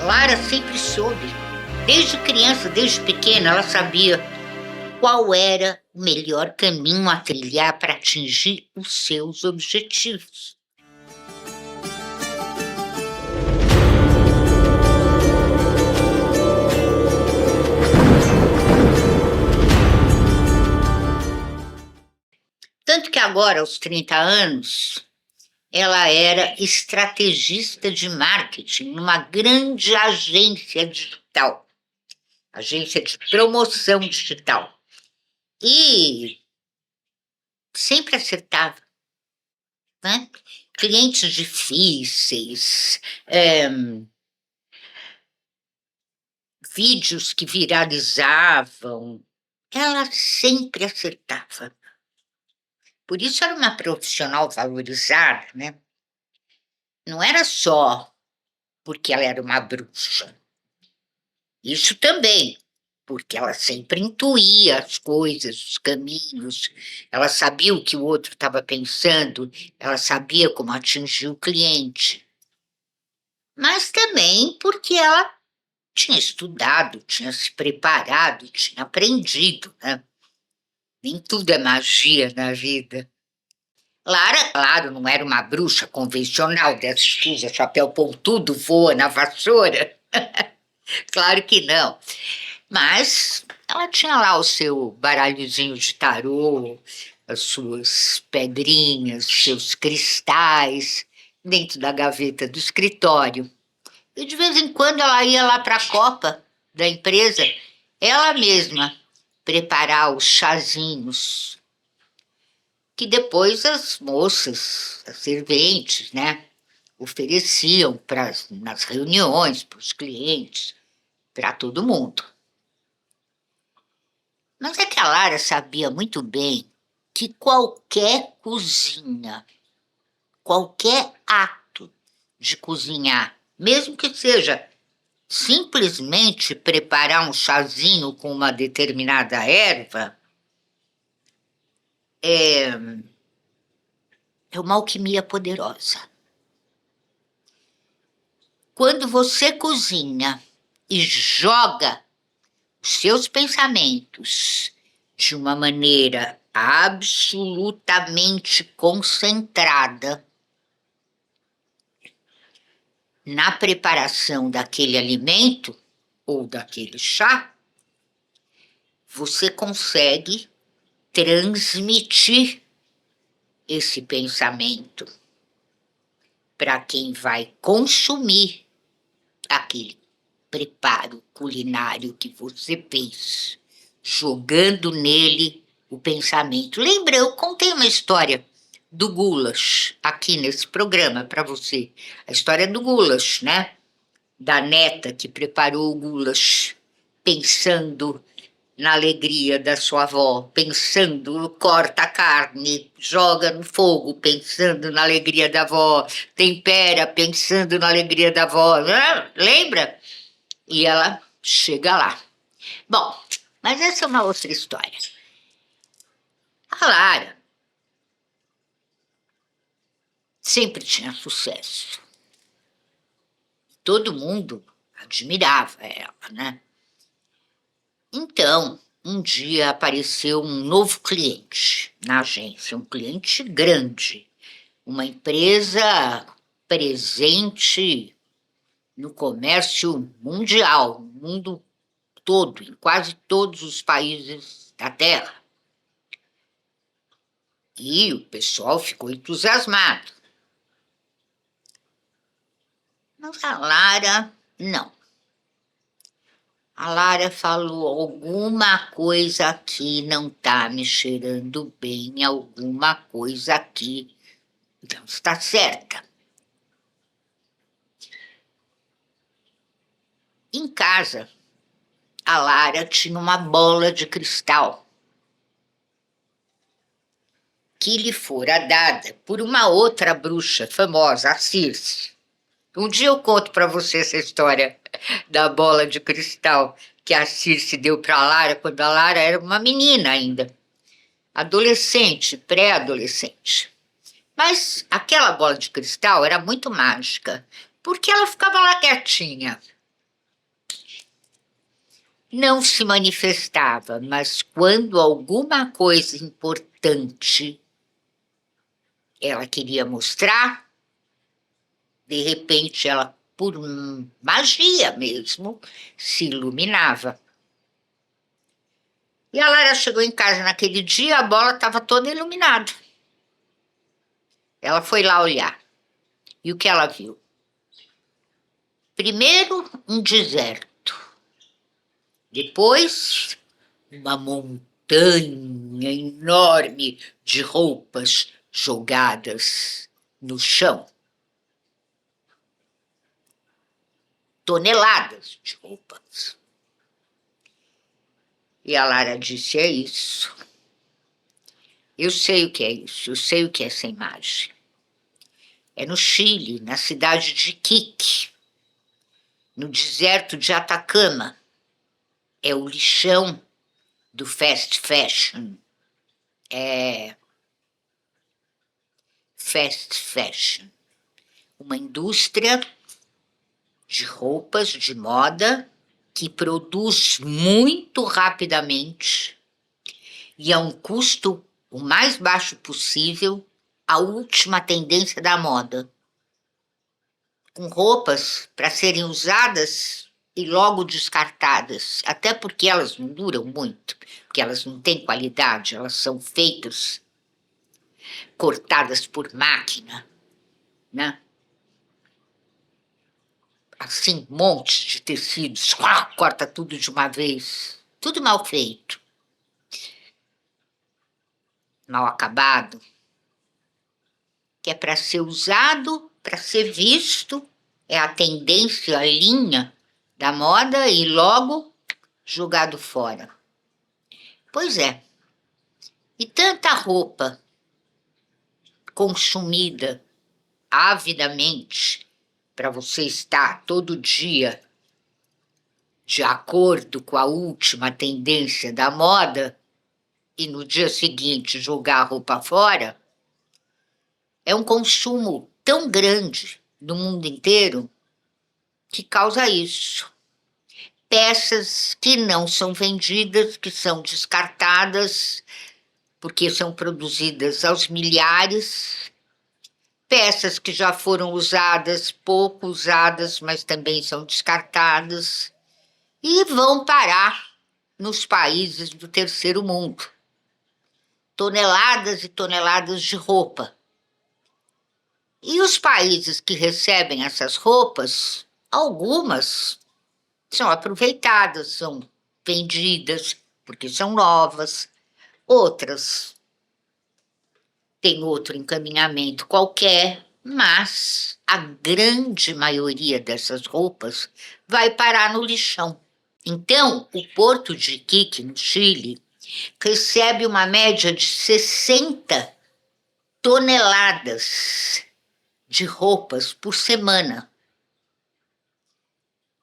Lara sempre soube. Desde criança, desde pequena, ela sabia qual era o melhor caminho a trilhar para atingir os seus objetivos. Tanto que agora, aos 30 anos, ela era estrategista de marketing numa grande agência digital, agência de promoção digital. E sempre acertava, né? Clientes difíceis, vídeos que viralizavam, ela sempre acertava. Por isso era uma profissional valorizada, né? Não era só porque ela era uma bruxa. Isso também, porque ela sempre intuía as coisas, os caminhos, ela sabia o que o outro estava pensando, ela sabia como atingir o cliente. Mas também porque ela tinha estudado, tinha se preparado, tinha aprendido, né? Nem tudo é magia na vida. Lara, claro, não era uma bruxa convencional dessas que usa chapéu pontudo, voa na vassoura. Claro que não. Mas ela tinha lá o seu baralhozinho de tarô, as suas pedrinhas, os seus cristais, dentro da gaveta do escritório. E de vez em quando ela ia lá para a copa da empresa, ela mesma preparar os chazinhos, que depois as moças, as serventes, né, ofereciam nas reuniões, para os clientes, para todo mundo. Mas é que a Lara sabia muito bem que qualquer cozinha, qualquer ato de cozinhar, mesmo que seja simplesmente preparar um chazinho com uma determinada erva, é uma alquimia poderosa. Quando você cozinha e joga os seus pensamentos de uma maneira absolutamente concentrada na preparação daquele alimento ou daquele chá, você consegue transmitir esse pensamento para quem vai consumir aquele preparo culinário que você fez, jogando nele o pensamento. Lembra, eu contei uma história do goulash aqui nesse programa para você. A história do goulash, né? Da neta que preparou o goulash pensando na alegria da sua avó, pensando, corta a carne, joga no fogo, pensando na alegria da avó, tempera, pensando na alegria da avó. Lembra? E ela chega lá. Bom, mas essa é uma outra história. A Lara sempre tinha sucesso. Todo mundo admirava ela, né? Então, um dia apareceu um novo cliente na agência, um cliente grande, uma empresa presente no comércio mundial, no mundo todo, em quase todos os países da Terra. E o pessoal ficou entusiasmado. Mas a Lara, não. A Lara falou: alguma coisa aqui não está me cheirando bem, alguma coisa aqui não está certa. Em casa, a Lara tinha uma bola de cristal que lhe fora dada por uma outra bruxa famosa, a Circe. Um dia eu conto para você essa história da bola de cristal que a Circe deu para a Lara quando a Lara era uma menina ainda, adolescente, pré-adolescente. Mas aquela bola de cristal era muito mágica, porque ela ficava lá quietinha, não se manifestava, mas quando alguma coisa importante ela queria mostrar, de repente ela, por magia mesmo, se iluminava. E a Lara chegou em casa naquele dia, a bola estava toda iluminada. Ela foi lá olhar. E o que ela viu? Primeiro, um deserto. Depois, uma montanha enorme de roupas jogadas no chão. Toneladas de roupas. E a Lara disse: é isso. Eu sei o que é isso, eu sei o que é essa imagem. É no Chile, na cidade de Iquique, no deserto de Atacama. É o lixão do fast fashion. É fast fashion. Uma indústria de roupas, de moda, que produz muito rapidamente e a um custo o mais baixo possível, a última tendência da moda. Com roupas para serem usadas e logo descartadas, até porque elas não duram muito, porque elas não têm qualidade, elas são feitas, cortadas por máquina, né? Assim, montes de tecidos, corta tudo de uma vez, tudo mal feito, mal acabado, que é para ser usado, para ser visto, é a tendência, a linha da moda e logo jogado fora. Pois é, e tanta roupa consumida avidamente para você estar todo dia de acordo com a última tendência da moda e no dia seguinte jogar a roupa fora, é um consumo tão grande no mundo inteiro que causa isso. Peças que não são vendidas, que são descartadas, porque são produzidas aos milhares, peças que já foram usadas, pouco usadas, mas também são descartadas, e vão parar nos países do terceiro mundo. Toneladas e toneladas de roupa. E os países que recebem essas roupas, algumas são aproveitadas, são vendidas porque são novas, outras têm outro encaminhamento qualquer, mas a grande maioria dessas roupas vai parar no lixão. Então, o porto de Iquique, no Chile, recebe uma média de 60 toneladas de roupas por semana.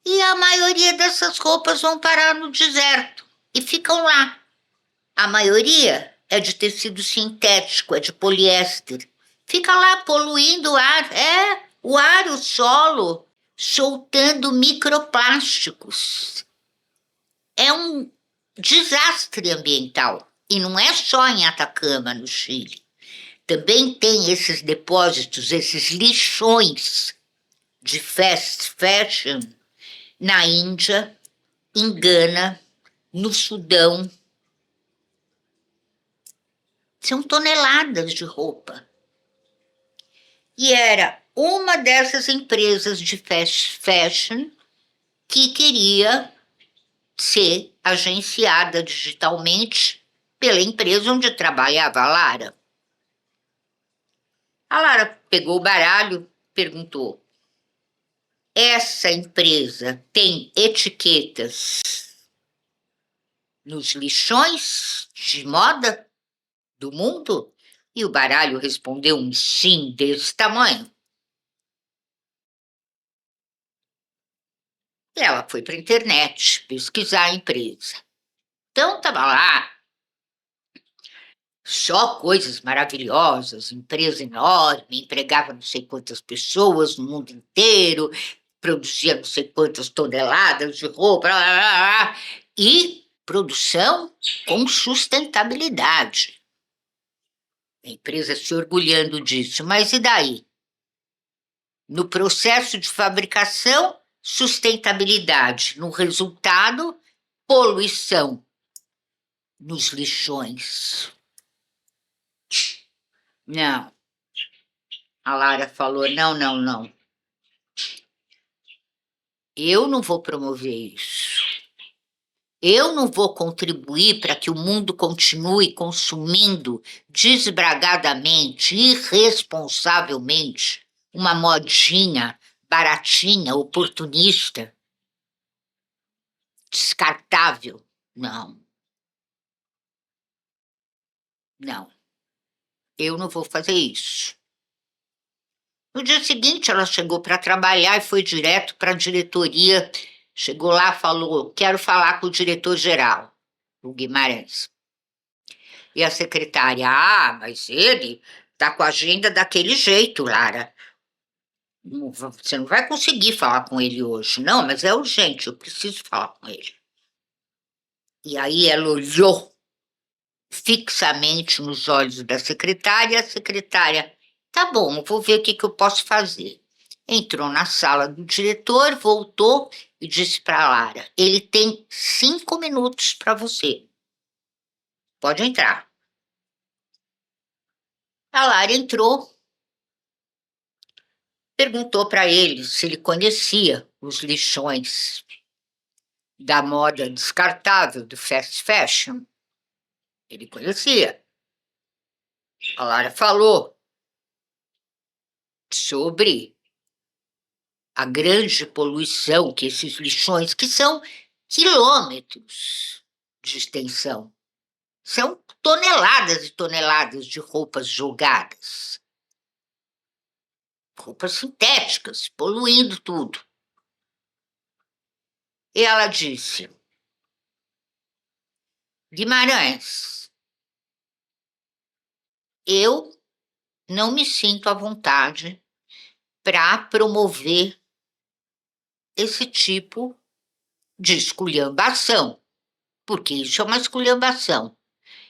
E a maioria dessas roupas vão parar no deserto e ficam lá. A maioria é de tecido sintético, é de poliéster. Fica lá poluindo o ar, o ar, o solo, soltando microplásticos. É um desastre ambiental. E não é só em Atacama, no Chile. Também tem esses depósitos, esses lixões de fast fashion na Índia, em Gana, no Sudão. São toneladas de roupa. E era uma dessas empresas de fast fashion que queria ser agenciada digitalmente pela empresa onde trabalhava a Lara. A Lara pegou o baralho, perguntou: essa empresa tem etiquetas nos lixões de moda do mundo? E o baralho respondeu um sim desse tamanho. E ela foi para a internet pesquisar a empresa. Então estava lá só coisas maravilhosas, empresa enorme, empregava não sei quantas pessoas no mundo inteiro, produzia não sei quantas toneladas de roupa, blá, blá, blá. E produção com sustentabilidade. A empresa se orgulhando disso, mas e daí? No processo de fabricação, sustentabilidade. No resultado, poluição nos lixões. Não. A Lara falou, não, não, não. Eu não vou promover isso. Eu não vou contribuir para que o mundo continue consumindo desbragadamente, irresponsavelmente, uma modinha baratinha, oportunista, descartável. Não. Não. Eu não vou fazer isso. No dia seguinte, ela chegou para trabalhar e foi direto para a diretoria. Chegou lá e falou: quero falar com o diretor-geral, o Guimarães. E a secretária: mas ele está com a agenda daquele jeito, Lara. Você não vai conseguir falar com ele hoje. Não, mas é urgente, eu preciso falar com ele. E aí ela olhou fixamente nos olhos da secretária, e a secretária: tá bom, eu vou ver o que eu posso fazer. Entrou na sala do diretor, voltou e disse para a Lara: ele tem 5 minutos para você. Pode entrar. A Lara entrou, perguntou para ele se ele conhecia os lixões da moda descartável, do fast fashion. Ele conhecia. A Lara falou sobre a grande poluição que esses lixões, que são quilômetros de extensão, são toneladas e toneladas de roupas jogadas, roupas sintéticas, poluindo tudo. E ela disse: Guimarães, eu não me sinto à vontade para promover esse tipo de esculhambação, porque isso é uma esculhambação.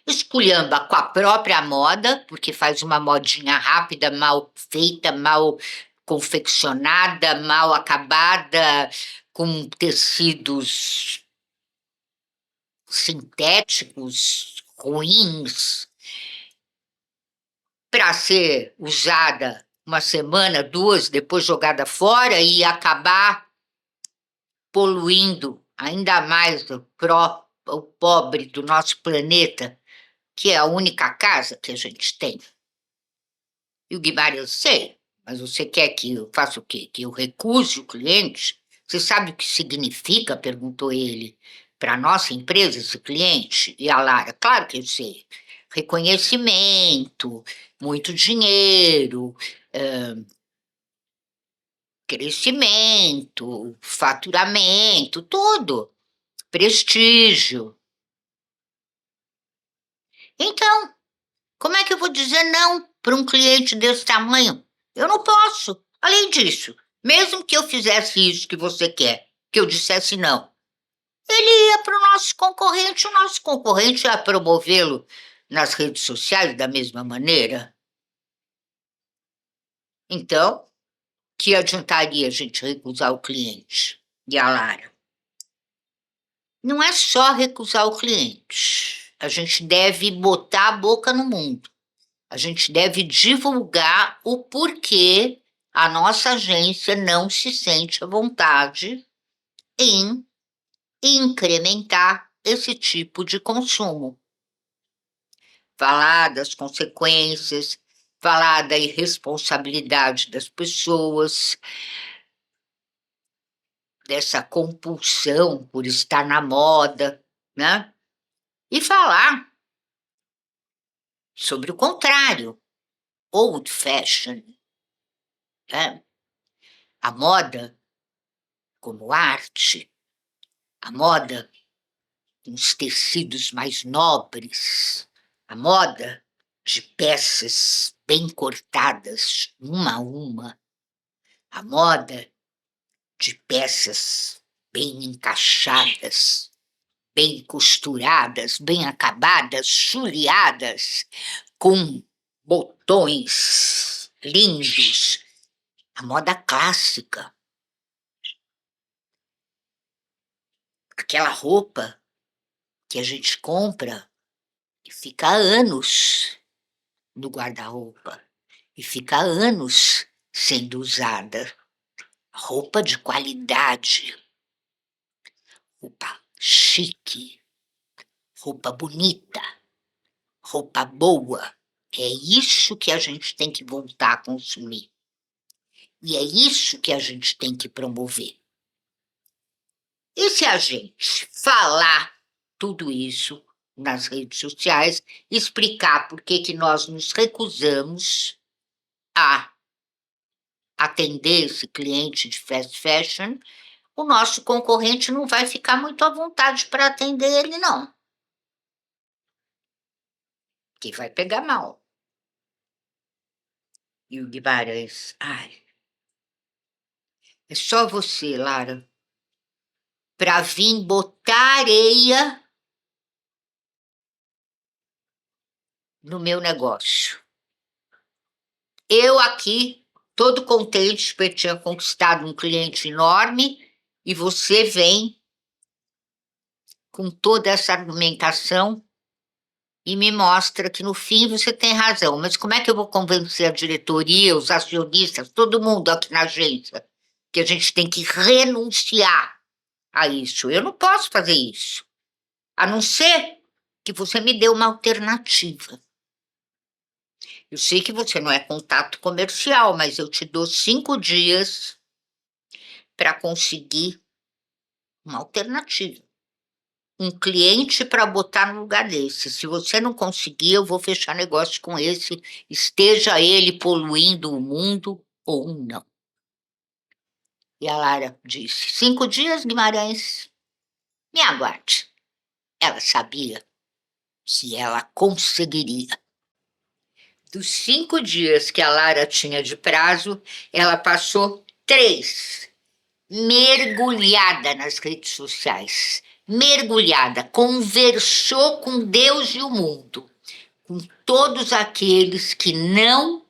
Esculhamba com a própria moda, porque faz uma modinha rápida, mal feita, mal confeccionada, mal acabada, com tecidos sintéticos, ruins, para ser usada uma semana, duas, depois jogada fora e acabar poluindo ainda mais o pobre do nosso planeta, que é a única casa que a gente tem. E o Guimarães: sei, mas você quer que eu faça o quê? Que eu recuse o cliente? Você sabe o que significa? Perguntou ele. Para a nossa empresa, esse cliente? E a Lara: claro que eu sei. Reconhecimento, muito dinheiro, crescimento, faturamento, tudo. Prestígio. Então, como é que eu vou dizer não para um cliente desse tamanho? Eu não posso. Além disso, mesmo que eu fizesse isso que você quer, que eu dissesse não, ele ia para o nosso concorrente ia promovê-lo nas redes sociais da mesma maneira. Então, que adiantaria a gente recusar o cliente? E a Lara: não é só recusar o cliente. A gente deve botar a boca no mundo. A gente deve divulgar o porquê a nossa agência não se sente à vontade em incrementar esse tipo de consumo. Falar das consequências, falar da irresponsabilidade das pessoas, dessa compulsão por estar na moda, né? E falar sobre o contrário, old fashion, né? A moda como arte, a moda com os tecidos mais nobres, a moda de peças bem cortadas, uma a uma, a moda de peças bem encaixadas, bem costuradas, bem acabadas, chuleadas, com botões lindos, a moda clássica. Aquela roupa que a gente compra e fica anos no guarda-roupa, e fica anos sendo usada. Roupa de qualidade, roupa chique, roupa bonita, roupa boa. É isso que a gente tem que voltar a consumir. E é isso que a gente tem que promover. E se a gente falar tudo isso nas redes sociais, explicar por que nós nos recusamos a atender esse cliente de fast fashion, o nosso concorrente não vai ficar muito à vontade para atender ele, não. Que vai pegar mal. E o Guimarães, ai, é só você, Lara, para vir botar areia no meu negócio. Eu aqui, todo contente porque tinha conquistado um cliente enorme, e você vem com toda essa argumentação e me mostra que no fim você tem razão. Mas como é que eu vou convencer a diretoria, os acionistas, todo mundo aqui na agência, que a gente tem que renunciar a isso? Eu não posso fazer isso, a não ser que você me dê uma alternativa. Eu sei que você não é contato comercial, mas eu te dou 5 dias para conseguir uma alternativa. Um cliente para botar no lugar desse. Se você não conseguir, eu vou fechar negócio com esse, esteja ele poluindo o mundo ou não. E a Lara disse: 5 dias, Guimarães, me aguarde. Ela sabia que ela conseguiria. Dos 5 dias que a Lara tinha de prazo, ela passou 3 mergulhada nas redes sociais, mergulhada, conversou com Deus e o mundo, com todos aqueles que não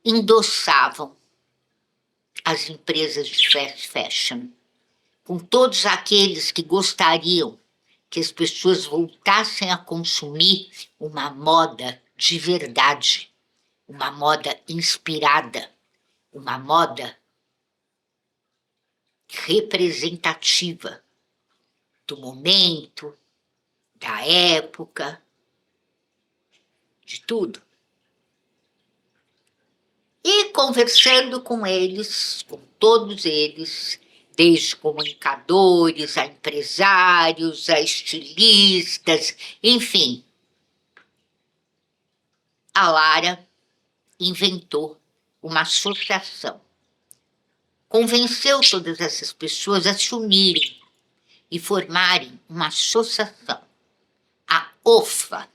endossavam as empresas de fast fashion, com todos aqueles que gostariam que as pessoas voltassem a consumir uma moda de verdade, uma moda inspirada, uma moda representativa do momento, da época, de tudo. E conversando com eles, com todos eles, desde comunicadores, a empresários, a estilistas, enfim, a Lara inventou uma associação. Convenceu todas essas pessoas a se unirem e formarem uma associação, a OFA,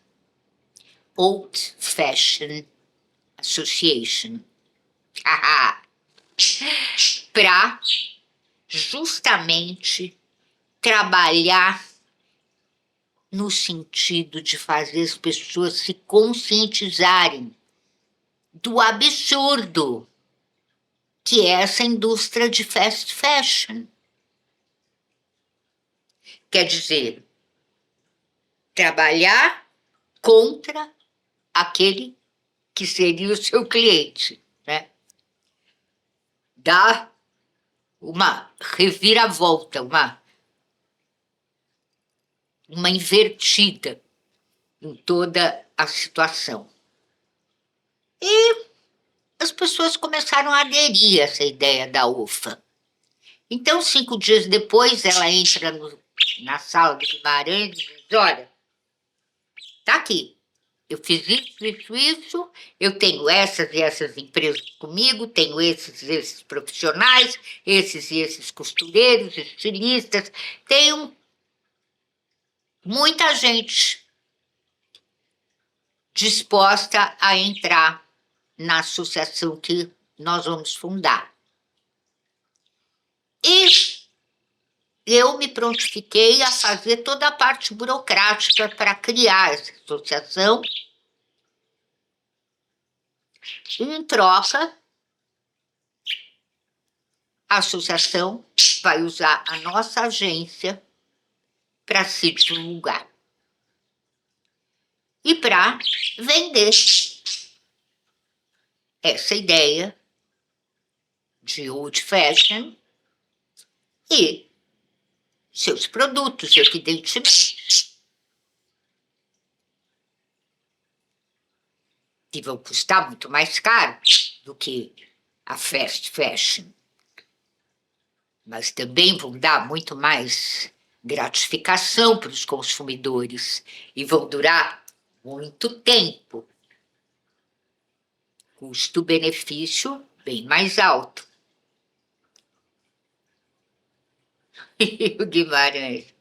Old Fashion Association, para justamente trabalhar no sentido de fazer as pessoas se conscientizarem do absurdo que é essa indústria de fast fashion. Quer dizer, trabalhar contra aquele que seria o seu cliente, né? Dar uma reviravolta, uma invertida em toda a situação. E as pessoas começaram a aderir a essa ideia da UFA. Então, 5 dias depois, ela entra na sala do Guimarães e diz: olha, tá aqui. Eu fiz isso, eu tenho essas e essas empresas comigo, tenho esses e esses profissionais, esses e esses costureiros, estilistas, tenho muita gente disposta a entrar na associação que nós vamos fundar. E eu me prontifiquei a fazer toda a parte burocrática para criar essa associação. E, em troca, a associação vai usar a nossa agência para se divulgar e para vender essa ideia de old fashion e seus produtos, evidentemente, que vão custar muito mais caro do que a fast fashion, mas também vão dar muito mais gratificação para os consumidores e vão durar muito tempo. Custo-benefício bem mais alto. E o Guimarães,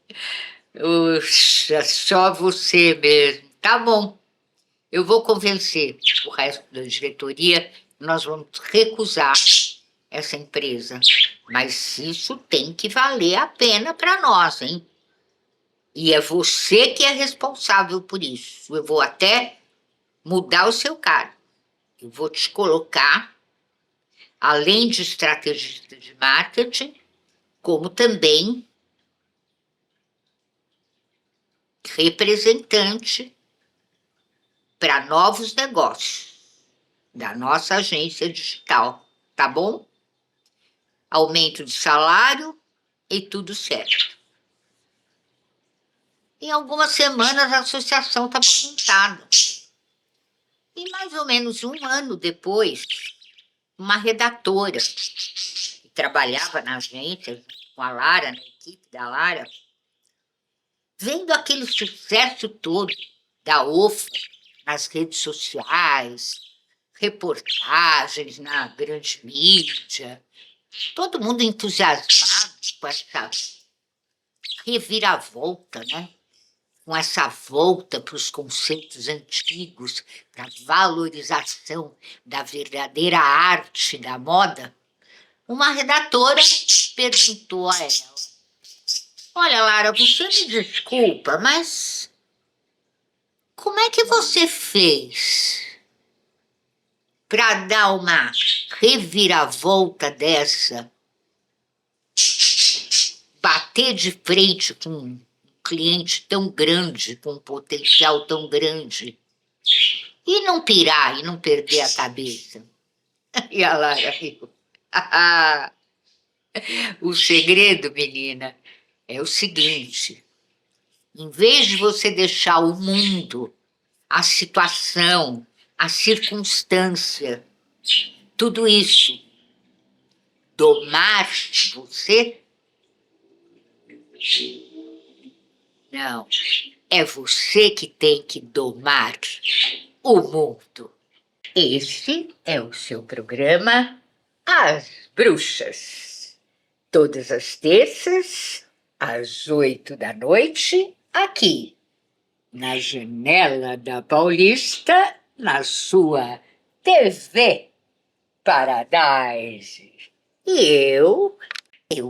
só você mesmo. Tá bom, eu vou convencer o resto da diretoria, nós vamos recusar essa empresa. Mas isso tem que valer a pena para nós, hein? E é você que é responsável por isso. Eu vou até mudar o seu cargo. Eu vou te colocar, além de estrategista de marketing, como também representante para novos negócios da nossa agência digital, tá bom? Aumento de salário e tudo certo. Em algumas semanas a associação estava montada. E mais ou menos um ano depois, uma redatora que trabalhava na agência com a Lara, na equipe da Lara, vendo aquele sucesso todo da OFA nas redes sociais, reportagens na grande mídia, todo mundo entusiasmado com essa reviravolta, né? Com essa volta para os conceitos antigos, para a valorização da verdadeira arte da moda, uma redatora perguntou a ela: olha, Lara, você me desculpa, mas como é que você fez para dar uma reviravolta dessa, bater de frente com um cliente tão grande, com um potencial tão grande, e não pirar e não perder a cabeça? E a Lara riu. O segredo, menina, é o seguinte: em vez de você deixar o mundo, a situação, a circunstância, tudo isso domar você, não, é você que tem que domar o mundo. Esse é o seu programa As Bruxas. Todas as terças, às 8 da noite, aqui, na Janela da Paulista, na sua TV Paradise. E eu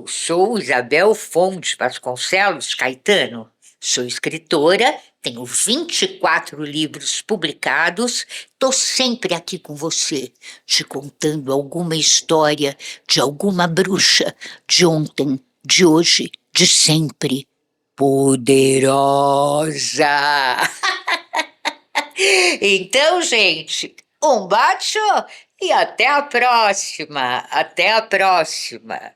sou Isabel Fontes Vasconcelos Caetano. Sou escritora, tenho 24 livros publicados, estou sempre aqui com você, te contando alguma história de alguma bruxa de ontem, de hoje, de sempre. Poderosa! Então, gente, um bacio e até a próxima! Até a próxima!